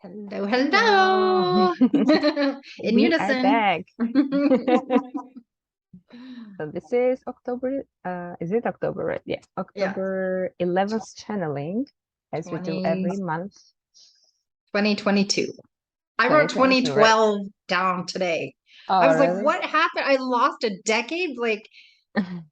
Hello, Hello. hello. In We are unison. back. So this is October, is it October, right? Yeah, Yeah, October 11th channeling, as we do 20, every month. 2022. I wrote 2022, right? 2012 down today. I Oh, was like, really? what happened? I lost a decade. I And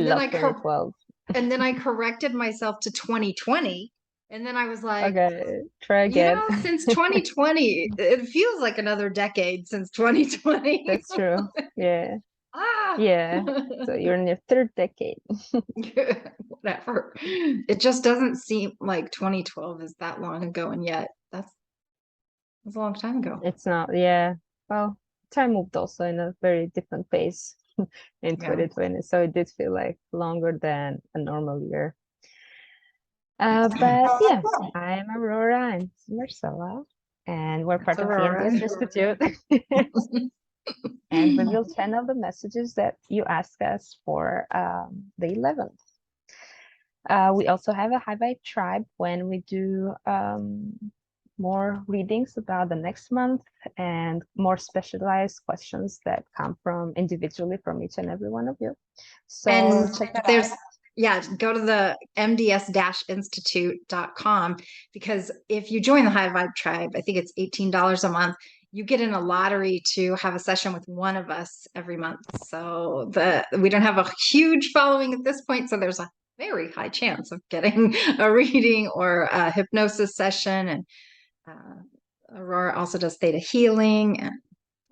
then love I cor 2012. and then I corrected myself to 2020. And then I was like, Okay, try again. since 2020, it feels like another decade since 2020. That's true. Yeah, Ah. yeah. So you're in your third decade. Whatever. It just doesn't seem like 2012 is that long ago, and yet that's a long time ago. It's not, yeah. Well, time moved also in a very different pace in Yeah. 2020, so it did feel like longer than a normal year. But yeah, I'm Aurora, I'm Marcella, and we're That's part of the Aurora. NDS Institute. And we will channel the messages that you ask us for the 11th. We also have a High Vibe tribe when we do more readings about the next month and more specialized questions that come from individually from each and every one of you. So And check that there's, out. yeah, go to the mds-institute.com, because if you join the High Vibe Tribe, I think it's $18 a month. You get in a lottery to have a session with one of us every month. So we don't have a huge following at this point, so there's a very high chance of getting a reading or a hypnosis session. And Aurora also does theta healing and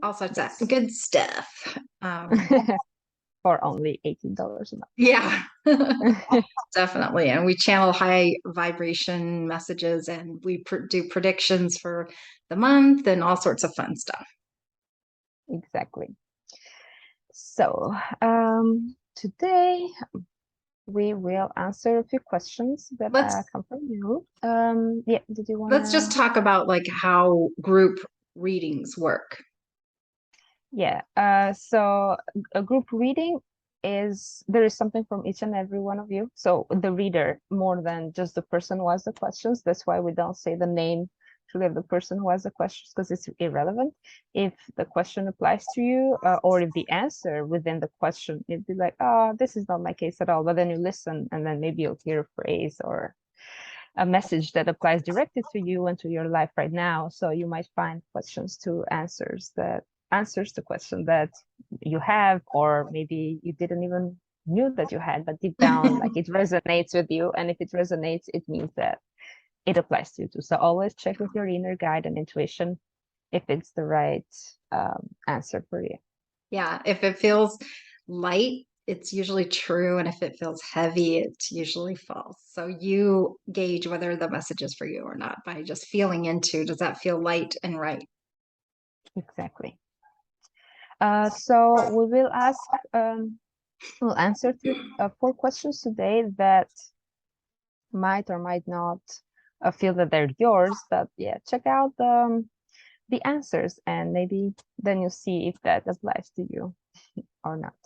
all sorts of Yes. good stuff. For only $18 a month. Yeah, definitely. And we channel high vibration messages, and we do predictions for the month and all sorts of fun stuff. Exactly. So today we will answer a few questions that Let's come from you. Yeah, did you let's just wanna? talk about like how group readings work. Yeah. So a group reading is there is something from each and every one of you. So the reader more than just the person who has the questions. That's why we don't say the name truly of the person who has the questions because it's irrelevant. If the question applies to you, or if the answer within the question, it'd be like, oh, this is not my case at all. But then you listen, and then maybe you'll hear a phrase or a message that applies directly to you and to your life right now. So you might find questions to answers that answers the question that you have, or maybe you didn't even knew that you had, but deep down, like it resonates with you. And if it resonates, it means that it applies to you too. So always check with your inner guide and intuition if it's the right answer for you. Yeah, if it feels light, it's usually true. And if it feels heavy, it's usually false. So you gauge whether the message is for you or not by just feeling into, does that feel light and right? Exactly. So we will ask, we'll answer four questions today that might or might not feel that they're yours, but yeah, check out the answers and maybe then you see if that applies to you or not.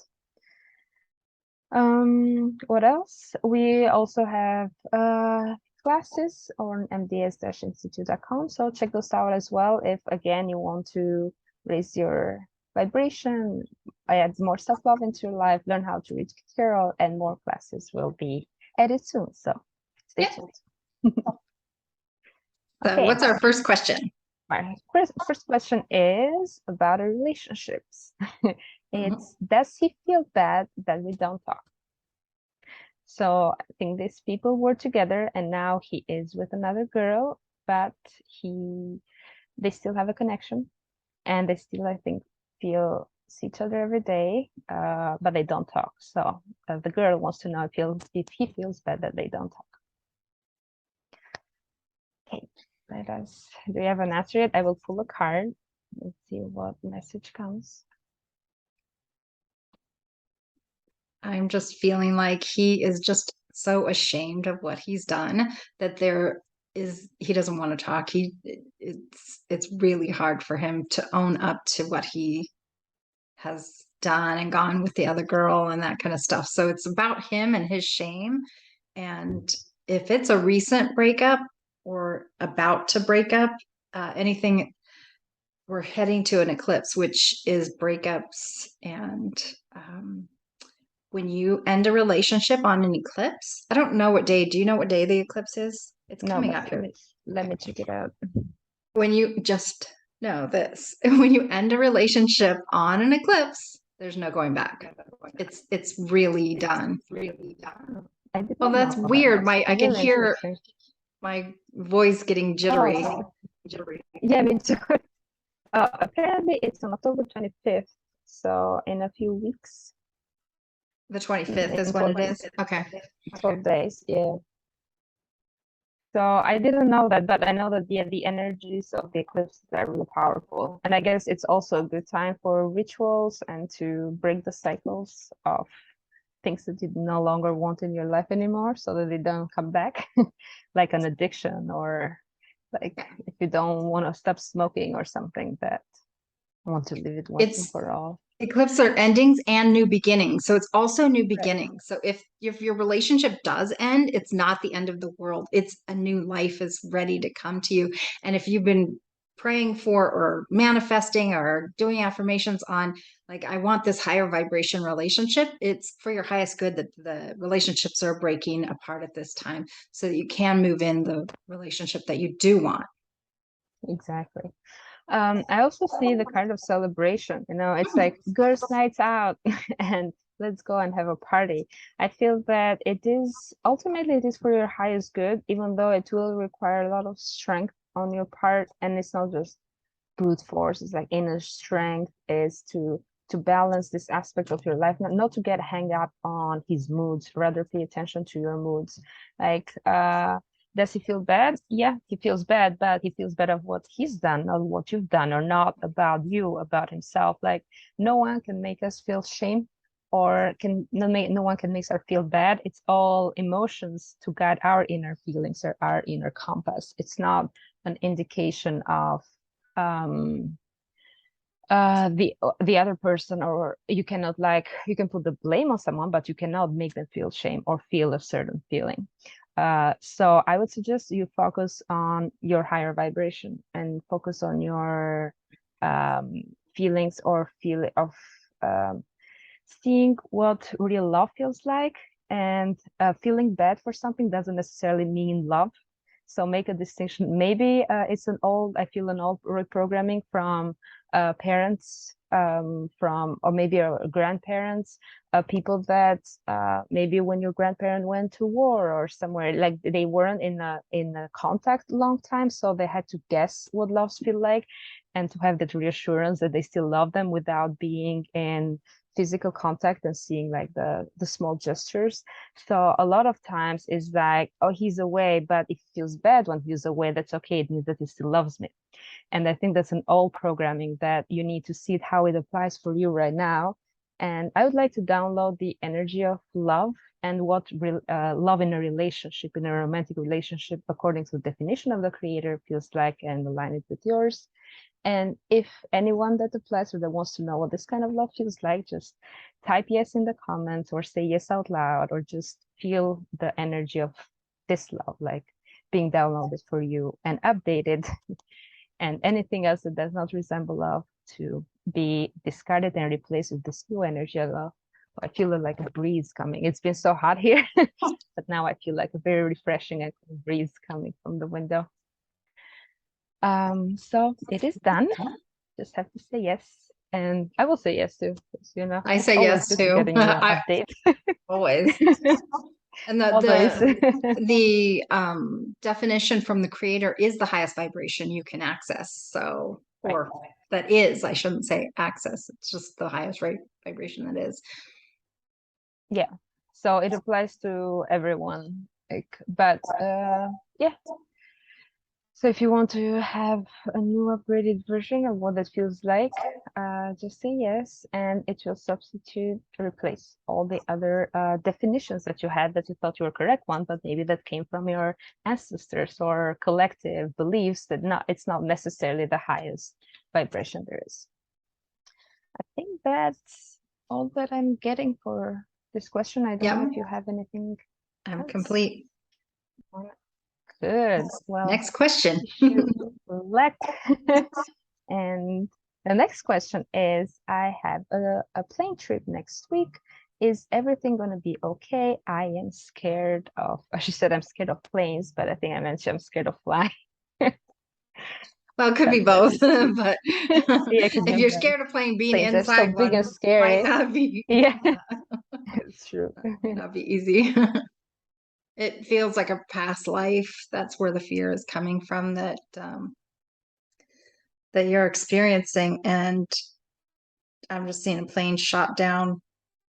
What else? We also have classes on mds-institute.com, so check those out as well if again you want to raise your vibration, add more self-love into your life, learn how to reach tarot, and more classes will be added soon, so stay tuned. So Okay, what's our first question? my first question is about our relationships. It's, does he feel bad that we don't talk? So I think these people were together and now he is with another girl, but they still have a connection and they still, I think, see each other every day, but they don't talk. So the girl wants to know if he feels bad that they don't talk. Okay, do you have an answer yet? I will pull a card. Let's see what message comes. I'm just feeling like he is just so ashamed of what he's done that he doesn't want to talk. It's really hard for him to own up to what he has done and gone with the other girl and that kind of stuff. So it's about him and his shame. And if it's a recent breakup or about to break up, anything, we're heading to an eclipse, which is breakups. And when you end a relationship on an eclipse, I don't know what day. Do you know what day the eclipse is? It's No, coming but up here. let me check it out. When you just know this, when you end a relationship on an eclipse, there's no going back. It's really done. I did Well, not that's know that. weird. That's I can really hear interesting. my voice getting jittery. Oh, yeah, me too. Apparently it's on October 25th, so in a few weeks, The 25th is in when 12, it is. Okay. 12 days, yeah. So I didn't know that, but I know that the energies of the eclipse are really powerful. And I guess it's also a good time for rituals and to break the cycles of things that you no longer want in your life anymore so that they don't come back, like an addiction, or like if you don't want to stop smoking or something, that want to leave it once and It's for all. eclipses are endings and new beginnings. So it's also new beginnings. So if your relationship does end, it's not the end of the world. It's a new life is ready to come to you. And if you've been praying for or manifesting or doing affirmations on, like, I want this higher vibration relationship, it's for your highest good that the relationships are breaking apart at this time so that you can move in the relationship that you do want. Exactly. I also see the kind of celebration, it's like girls' nights out and let's go and have a party. I feel that ultimately it is for your highest good, even though it will require a lot of strength on your part, and it's not just brute force. It's like inner strength is to balance this aspect of your life, not to get hung up on his moods, rather pay attention to your moods. Like does he feel bad? Yeah, he feels bad, but he feels bad of what he's done, not what you've done, or not about you, about himself. Like no one can make us feel shame, or no one can make us feel bad. It's all emotions to guide our inner feelings or our inner compass. It's not an indication of um the other person, or you cannot, like, you can put the blame on someone, but you cannot make them feel shame or feel a certain feeling. So I would suggest you focus on your higher vibration and focus on your feelings, or feel of um, seeing what real love feels like. And feeling bad for something doesn't necessarily mean love. So make a distinction. Maybe I feel an old reprogramming from parents, or maybe grandparents, people that maybe when your grandparent went to war or somewhere, like they weren't in a contact long time, so they had to guess what loves feel like, and to have that reassurance that they still love them without being in physical contact and seeing like the small gestures. So a lot of times it's like, oh, he's away, but if he feels bad when he's away, that's okay. It means that he still loves me. And I think that's an old programming that you need to see how it applies for you right now. And I would like to download the energy of love and what love in a relationship, in a romantic relationship, according to the definition of the creator, feels like, and align it with yours. And if anyone that applies or that wants to know what this kind of love feels like, just type yes in the comments, or say yes out loud, or just feel the energy of this love, like being downloaded for you and updated. And anything else that does not resemble love to be discarded and replaced with this new energy of love. I feel like a breeze coming. It's been so hot here, but now I feel like a very refreshing and breeze coming from the window. So it is done. Just have to say yes. And I will say yes too, because I say always yes good to too. get a new update. Always. And Always. the definition from the creator is the highest vibration you can access. So, Right. or that is, I shouldn't say access. It's just the highest vibration that is. Yeah. So it applies to everyone. But yeah. So if you want to have a new upgraded version of what that feels like, just say yes, and it will replace all the other definitions that you had that you thought you were correct one, but maybe that came from your ancestors or collective beliefs that it's not necessarily the highest vibration there is. I think that's all that I'm getting for this question. I don't know if you have anything I'm else. complete. Good. Well, Next question. you select. And the next question is, I have a plane trip next week. Is everything going to be okay? I am scared of, she said I'm scared of planes, but I think I mentioned I'm scared of flying. Well, it could be both, but Yeah, it could if be you're both. scared of playing, being Planes are so inside big and one might scary. not be Yeah, it's true. not be easy. It feels like a past life. That's where the fear is coming from that you're experiencing. And I'm just seeing a plane shot down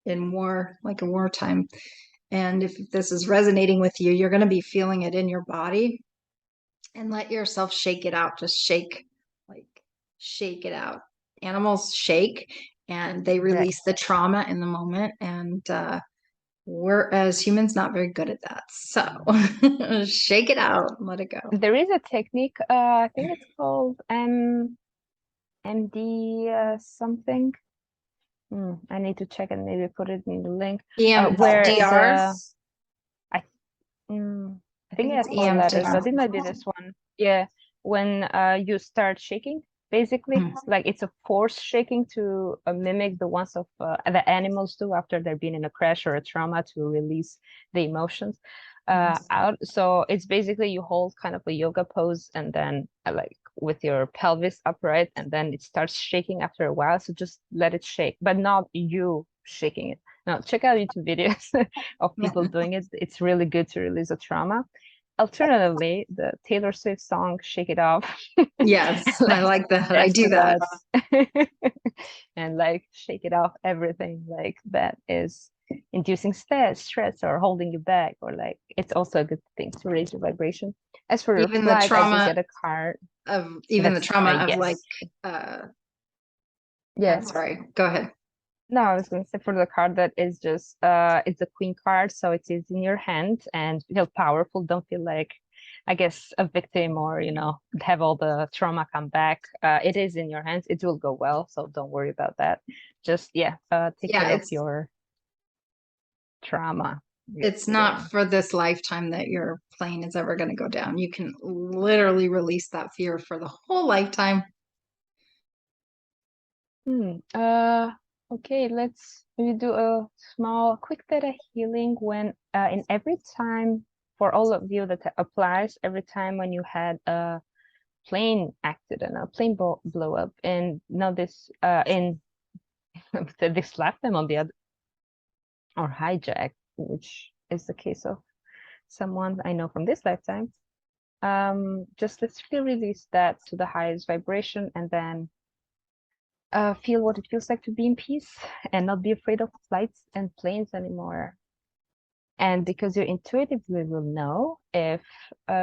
in war, like a wartime. And if this is resonating with you, you're going to be feeling it in your body, and let yourself shake it out. Just shake, like shake it out. Animals shake and they release the trauma in the moment. And we're, as humans, not very good at that. So shake it out and let it go. There is a technique, I think it's called MD something. I need to check and maybe put it in the link. Where EMDRs? I think it it's has 4 letters, but EMDR. it might be this one. Yeah, when you start shaking, basically, like it's a force shaking to mimic the ones of the animals do after they've been in a crash or a trauma to release the emotions out. So it's basically you hold kind of a yoga pose and then like with your pelvis upright, and then it starts shaking after a while. So just let it shake, but not you shaking it. Now check out YouTube videos of people doing it. It's really good to release a trauma. Alternatively, the Taylor Swift song "Shake It Off." Yes, I like that. I do that. And like shake it off everything like that is inducing stress or holding you back, or like it's also a good thing to raise your vibration. As for Even the flight, I trauma did get a card. of even the That's trauma of yes. like Yeah. Sorry, go ahead. No, I was going to say for the card that is just it's a queen card, so it is in your hand and feel powerful. Don't feel like, I guess, a victim or have all the trauma come back. It is in your hands. It will go well, so don't worry about that. Just take care of your trauma. It's not for this lifetime that your plane is ever going to go down. You can literally release that fear for the whole lifetime. Okay, let's maybe do a small quick theta healing when in every time for all of you that applies every time when you had a plane accident, a plane blow up, and now this in this lifetime on the other, or hijack, which is the case of someone I know from this lifetime. Just let's release that to the highest vibration, and then feel what it feels like to be in peace and not be afraid of flights and planes anymore. And because you intuitively will know if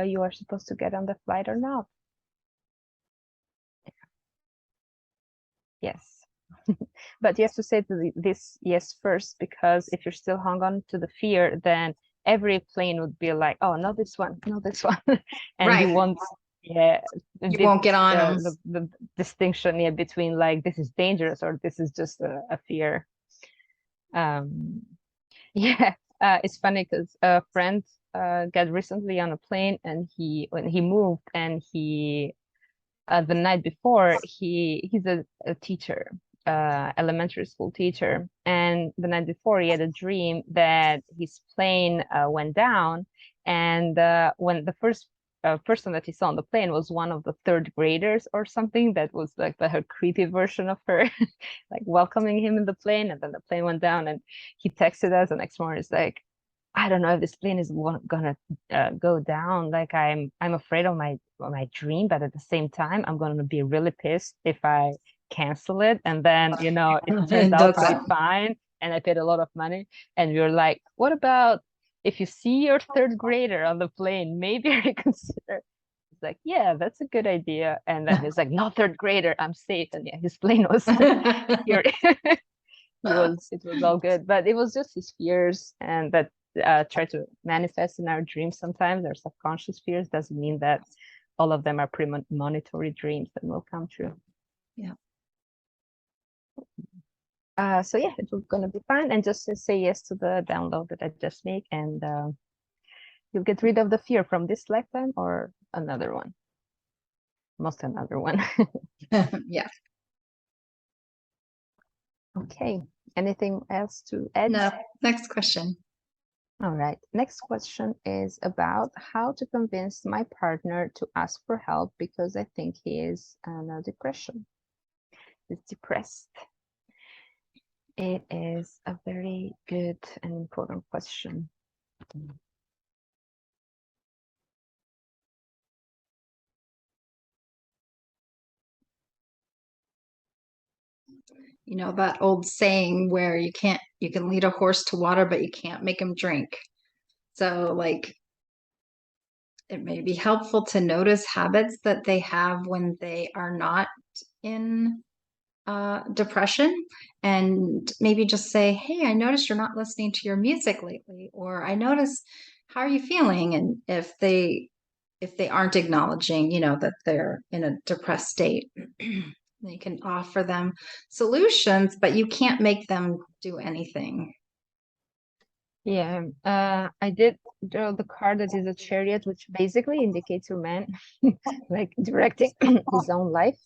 you are supposed to get on the flight or not. Yes. But you have to say this yes first, because if you're still hung on to the fear, then every plane would be like, oh, not this one, not this one. And right. you won't, you won't get on the distinction between like this is dangerous or this is just a fear. Yeah, it's funny because a friend got recently on a plane, and when he moved, and he the night before he's a teacher, elementary school teacher, and the night before he had a dream that his plane went down, and when the first person that he saw on the plane was one of the third graders or something, that was like her creepy version of her like welcoming him in the plane, and then the plane went down, and he texted us the next morning. It's like, I don't know if this plane is gonna go down. Like I'm afraid of my dream, but at the same time, I'm gonna be really pissed if I cancel it. And then it turned out to be fine, and I paid a lot of money. And we were like, what about if you see your third grader on the plane, maybe reconsider. It's like, yeah, that's a good idea. And then he's like, no third grader, I'm safe. And yeah, his plane was here. It was all good, but it was just his fears, and that try to manifest in our dreams sometimes. Our subconscious fears doesn't mean that all of them are premonitory dreams that will come true. Yeah. So yeah, it's gonna be fine, and just say yes to the download that I just made, and You'll get rid of the fear from this lifetime or another one. Most another one. Yeah. Okay. Anything else to add? No. Next question. All right. Next question is about how to convince my partner to ask for help because I think he is in a depression. He's depressed. It is a very good and important question. You know, that old saying where you can lead a horse to water, but you can't make him drink. So like it may be helpful to notice habits that they have when they are not in depression, and maybe just say, hey, I noticed you're not listening to your music lately, or I noticed, how are you feeling? And if they aren't acknowledging, you know, that they're in a depressed state, you can offer them solutions, but you can't make them do anything. Yeah, I did draw the card that is a chariot, which basically indicates a man like directing his own life.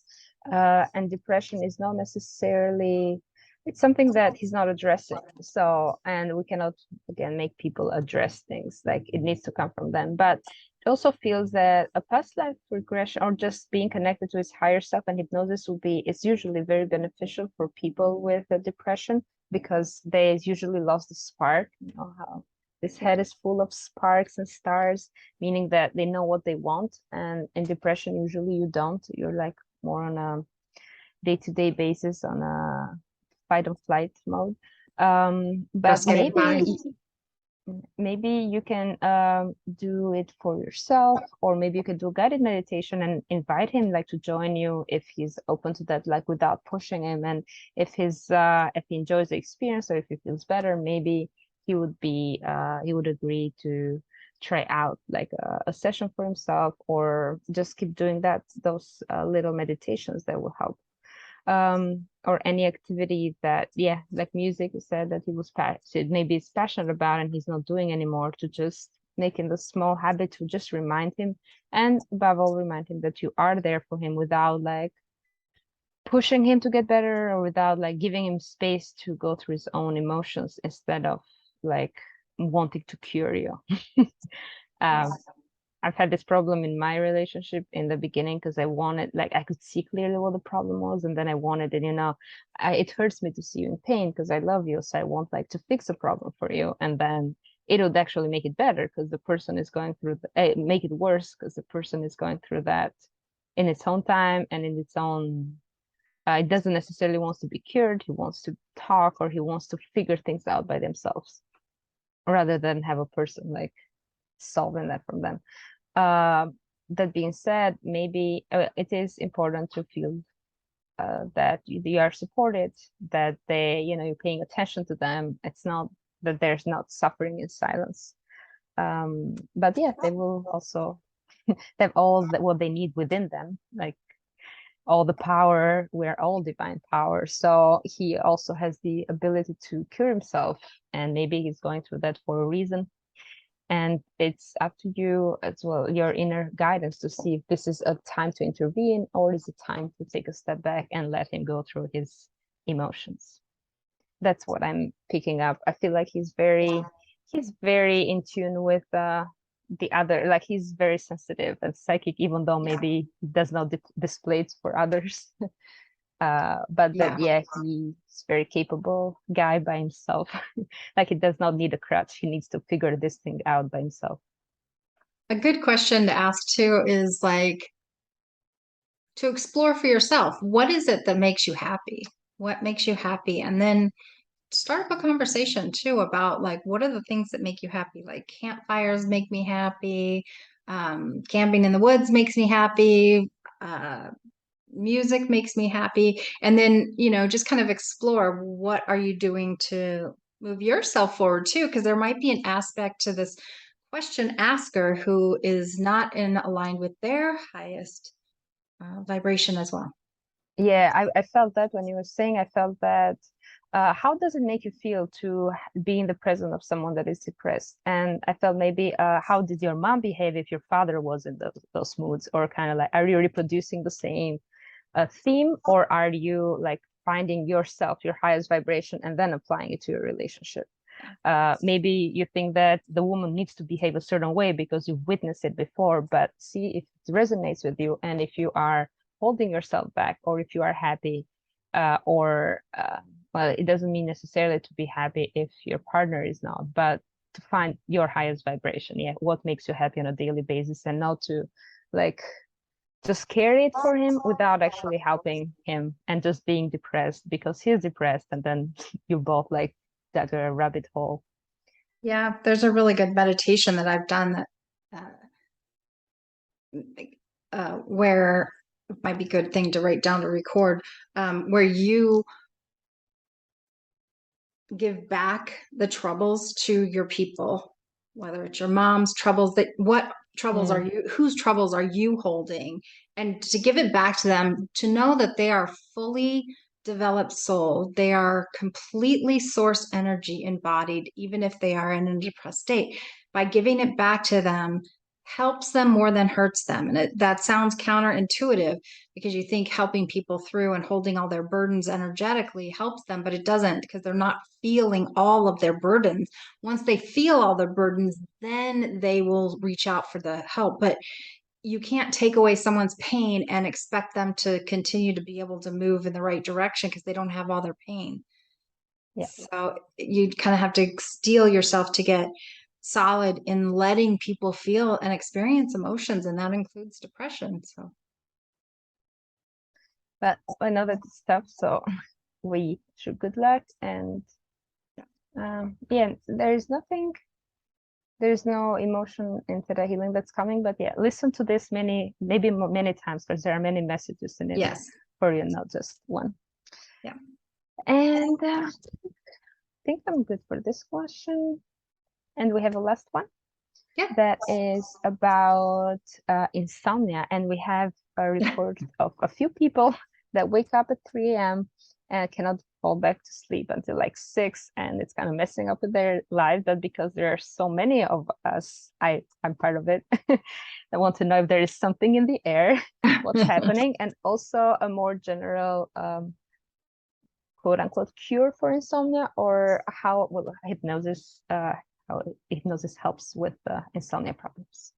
And depression is not necessarily, it's something that he's not addressing. So, and we cannot, again, make people address things, like it needs to come from them. But it also feels that a past life regression or just being connected to his higher self and hypnosis is usually very beneficial for people with depression because they usually lost the spark. You know how this head is full of sparks and stars, meaning that they know what they want. And in depression, usually you don't. You're like more on a day-to-day basis on a fight or flight mode. But Just getting by. maybe you can do it for yourself, or maybe you can do guided meditation and invite him like to join you if he's open to that, like without pushing him. And if he enjoys the experience or if he feels better, maybe he would agree to try out like a session for himself, or just keep doing those little meditations that will help. Or any activity that, yeah, like music, you said that he was passionate, maybe he's passionate about and he's not doing anymore, to just make it a small habit to just remind him, and above all remind him that you are there for him without like pushing him to get better, or without like giving him space to go through his own emotions instead of like wanting to cure you. um, I've had this problem in my relationship in the beginning because I wanted, like, I could see clearly what the problem was, and then I wanted it, you know, it hurts me to see you in pain because I love you, so I want like to fix a problem for you, and then it would actually make it better because the person is going through make it worse because the person is going through that in its own time and in its own. It doesn't necessarily wants to be cured. He wants to talk, or he wants to figure things out by themselves, rather than have a person like solving that from them. uh, that being said, maybe it is important to feel that you are supported, that you're paying attention to them. It's not that there's not suffering in silence. But yeah, they will also have all what they need within them, like all the power. We're all divine power. So he also has the ability to cure himself, and maybe he's going through that for a reason. And it's up to you as well, your inner guidance, to see if this is a time to intervene, or is it time to take a step back and let him go through his emotions. That's what I'm picking up. I feel like he's very in tune with the other, like he's very sensitive and psychic, even though maybe he does not display it for others. But that, yeah, he's very capable guy by himself. Like he does not need a crutch. He needs to figure this thing out by himself. A good question to ask too is like to explore for yourself. What is it that makes you happy? What makes you happy? And then start up a conversation too about like, what are the things that make you happy? Like campfires make me happy. Camping in the woods makes me happy. Music makes me happy. And then, you know, just kind of explore, what are you doing to move yourself forward too? Because there might be an aspect to this question asker who is not in aligned with their highest vibration as well. Yeah, I felt that when you were saying, I felt that how does it make you feel to be in the presence of someone that is depressed? And I felt maybe, how did your mom behave if your father was in those moods? Or kind of like, are you reproducing the same theme, or are you like finding yourself, your highest vibration, and then applying it to your relationship? Maybe you think that the woman needs to behave a certain way because you've witnessed it before, but see if it resonates with you, and if you are holding yourself back, or if you are happy, or well, it doesn't mean necessarily to be happy if your partner is not, but to find your highest vibration. Yeah, what makes you happy on a daily basis, and not to like just carry it for him without actually helping him, and just being depressed because he's depressed, and then you both like dug a rabbit hole. Yeah, there's a really good meditation that I've done that where it might be a good thing to write down to record, where you give back the troubles to your people, whether it's your mom's troubles, that what troubles are you, whose troubles are you holding, and to give it back to them, to know that they are fully developed soul. They are completely source energy embodied, even if they are in a depressed state. By giving it back to them helps them more than hurts them. And that sounds counterintuitive, because you think helping people through and holding all their burdens energetically helps them, but it doesn't, because they're not feeling all of their burdens. Once they feel all their burdens, then they will reach out for the help. But you can't take away someone's pain and expect them to continue to be able to move in the right direction, because they don't have all their pain. Yeah. So you kind of have to steel yourself to get solid in letting people feel and experience emotions, and that includes depression. So, but I know that's tough, so we should good luck. And yeah, there's no emotion into the healing that's coming, but yeah, listen to this many times, because there are many messages in it. yes, for you, not just one. Yeah. And I think I'm good for this question. And we have a last one. Yeah. That is about insomnia. And we have a report of a few people that wake up at 3 a.m. and cannot fall back to sleep until like 6, and it's kind of messing up with their life. But because there are so many of us, I'm part of it. I want to know if there is something in the air, what's happening, and also a more general quote unquote cure for insomnia, or how hypnosis helps with insomnia problems.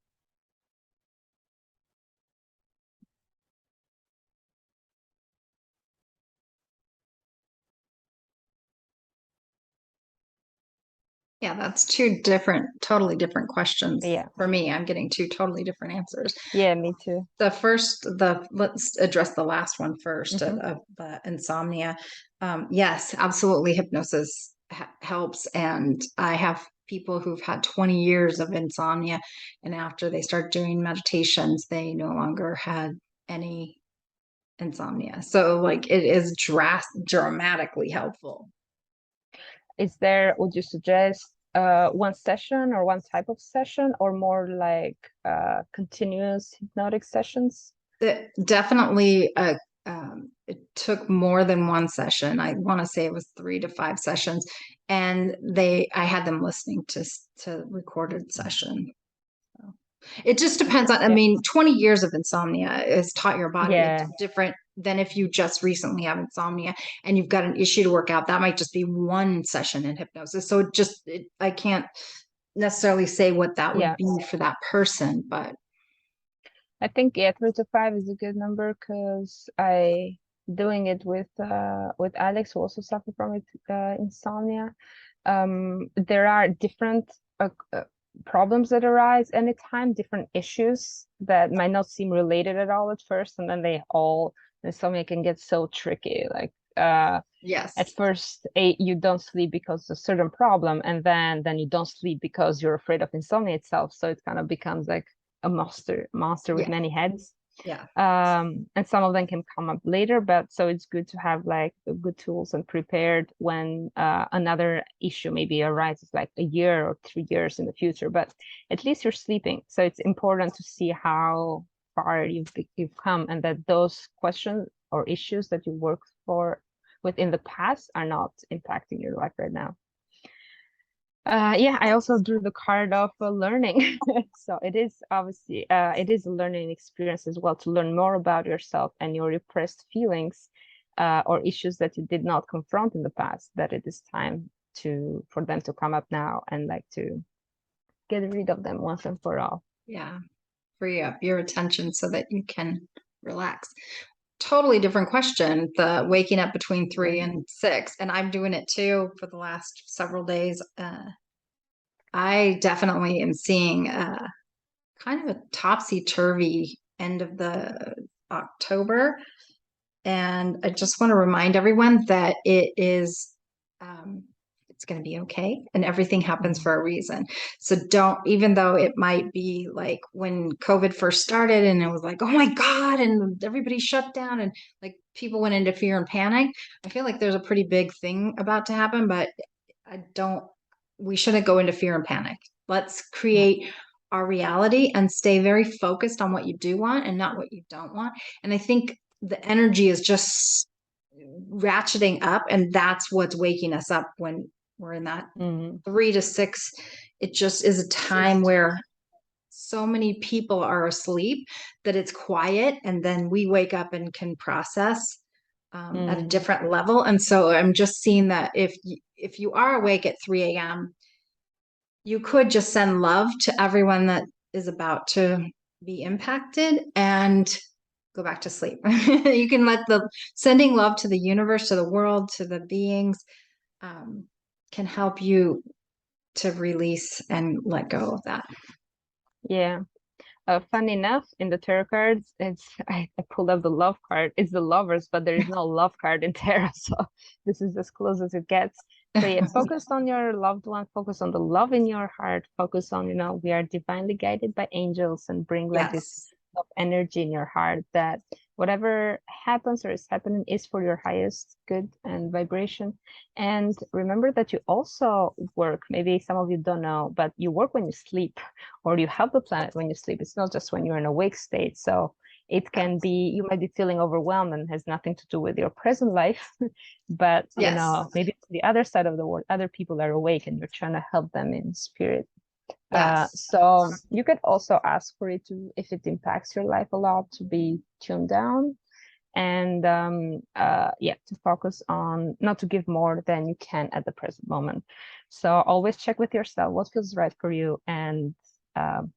Yeah, that's two totally different questions. Yeah. For me, I'm getting two totally different answers. Yeah, me too. Let's address the last one first, of the insomnia. Yes, absolutely. Hypnosis helps. And I have people who've had 20 years of insomnia, and after they start doing meditations, they no longer had any insomnia. So like, it is dramatically helpful. Would you suggest one session or one type of session, or more like continuous hypnotic sessions? Definitely, it took more than one session. I want to say it was 3 to 5 sessions, and I had them listening to recorded session. So it just depends on, I mean, 20 years of insomnia has taught your body. It's different than if you just recently have insomnia and you've got an issue to work out. That might just be one session in hypnosis. So I can't necessarily say what that would be for that person, but I think 3 to 5 is a good number, because I doing it with Alex, who also suffered from insomnia. There are different problems that arise anytime, different issues that might not seem related at all at first, and then insomnia can get so tricky. Like yes, at first you don't sleep because of a certain problem, and then you don't sleep because you're afraid of insomnia itself. So it kind of becomes like a monster with many heads. Yeah. And some of them can come up later, but so it's good to have like good tools and prepared when another issue maybe arises like a year or 3 years in the future, but at least you're sleeping. So it's important to see how far you've come, and that those questions or issues that you within the past are not impacting your life right now. Yeah, I also drew the card of learning. So it is obviously it is a learning experience as well, to learn more about yourself and your repressed feelings or issues that you did not confront in the past, that it is time for them to come up now and like to get rid of them once and for all. Yeah. Free up your attention so that you can relax. Totally different question, the waking up between 3 and 6. And I'm doing it too for the last several days. I definitely am seeing kind of a topsy-turvy end of the October. And I just want to remind everyone that it's going to be okay, and everything happens for a reason. So don't, even though it might be like when COVID first started and it was like, oh my God, and everybody shut down and like people went into fear and panic. I feel like there's a pretty big thing about to happen, but we shouldn't go into fear and panic. Let's create our reality and stay very focused on what you do want and not what you don't want. And I think the energy is just ratcheting up, and that's what's waking us up when we're in that 3 to 6. It just is a time where so many people are asleep that it's quiet, and then we wake up and can process at a different level. And so I'm just seeing that if you are awake at 3 a.m., you could just send love to everyone that is about to be impacted and go back to sleep. You can let sending love to the universe, to the world, to the beings, can help you to release and let go of that. Yeah. Funny enough, in the tarot cards, I pulled up the love card. It's the lovers, but there is no love card in tarot, so this is as close as it gets. So yeah, focus on your loved one, focus on the love in your heart, focus on, we are divinely guided by angels, and bring like this of energy in your heart that whatever happens or is happening is for your highest good and vibration. And remember that you also work, maybe some of you don't know, but you work when you sleep, or you help the planet when you sleep. It's not just when you're in a awake state. So it can be, you might be feeling overwhelmed and has nothing to do with your present life, but maybe the other side of the world, other people are awake and you're trying to help them in spirit. So you could also ask for it to, if it impacts your life a lot, to be tuned down, and to focus on not to give more than you can at the present moment. So always check with yourself what feels right for you, and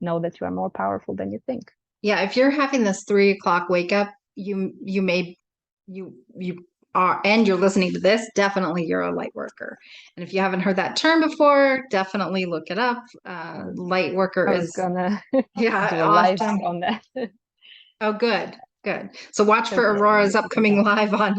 know that you are more powerful than you think. Yeah, if you're having this 3 o'clock wake up, you are, and you're listening to this, definitely you're a light worker. And if you haven't heard that term before, definitely look it up. Light worker is gonna do a live on that. Oh, good. So watch for Aurora's upcoming live on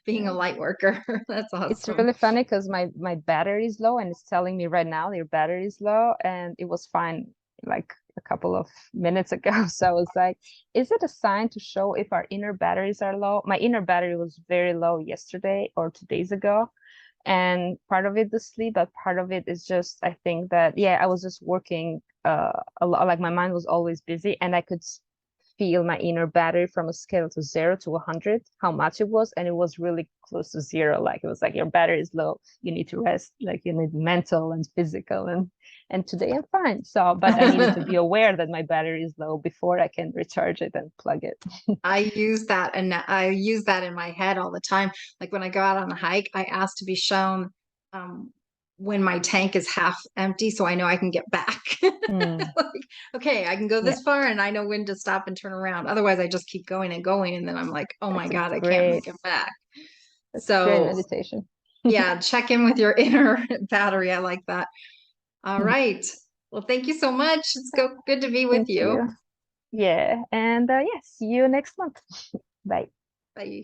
being a light worker. That's awesome. It's really funny because my battery is low, and it's telling me right now your battery is low, and it was fine like a couple of minutes ago. So I was like, is it a sign to show if our inner batteries are low? My inner battery was very low yesterday or 2 days ago, and part of it is sleep, but part of it is just, I think that I was just working a lot, like my mind was always busy, and I could feel my inner battery from a scale to 0 to 100, how much it was, and it was really close to 0. Like it was like, your battery is low, you need to rest, like you need mental and physical, and today I'm fine. So, but I needed to be aware that my battery is low before I can recharge it and plug it. I use that, and I use that in my head all the time. Like when I go out on a hike, I ask to be shown when my tank is half empty, so I know I can get back. Like, okay, I can go this far, and I know when to stop and turn around. Otherwise, I just keep going and going, and then I'm like, oh my God, I can't make it back. That's great meditation. Yeah, check in with your inner battery. I like that. All right. Well, thank you so much. It's good to be with you. Yeah, and see you next month. Bye. Bye.